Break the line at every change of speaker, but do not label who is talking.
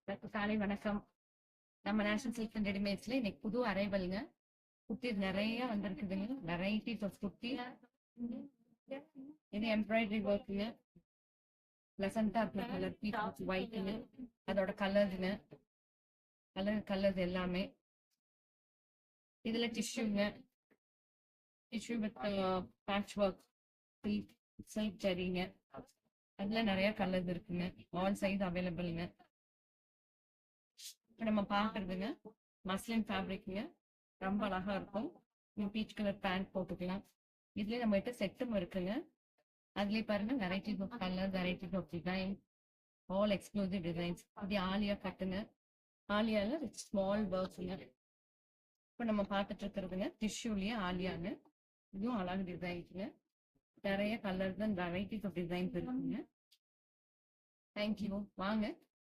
காலை வணக்கம். நம்ம நேஷனல் சில்க் அண்ட் ரெடிமேட்ஸ்ல இன்னைக்கு புது அரைவல்ங்க. குர்த்தி நிறைய வந்திருக்குதுங்க. Varieties of kurti. இது எம்ப்ராய்டரி ஒர்க்குங்க. பிளசண்டா இருக்கிற கலர் பீச் ஒயிட்டுங்க. அதோட கலர்ஸுங்க. கலர்ஸ் எல்லாமே. இதுல டிஷ்யூங்க. Tissue with patch work silk ஜரிங்க. அதுல நிறைய கலர்ஸ் இருக்குங்க. ஆல் சைஸ் அவைலபிள்ங்க. இப்போ நம்ம பார்க்குறதுங்க மஸ்லின் ஃபேப்ரிக்ங்க. ரொம்ப அழகா இருக்கும். பீச் கலர் பேண்ட் போட்டுக்கலாம். இதுலேயே நம்மகிட்ட செட்டும் இருக்குங்க. அதுலேயே பாருங்க varieties of colour, varieties of design, all exclusive designs. இது ஆலியா கட்டுங்க. ஆலியாவில் வித் ஸ்மால் ஒர்க்ஸுங்க. இப்போ நம்ம பார்த்துட்டு இருக்கிறதுங்க டிஷ்யூலேயே ஆலியாங்க. இதுவும் அழகு டிசைன்ஸுங்க. நிறைய colours and varieties of designs இருக்குங்க. தேங்க்யூ. வாங்க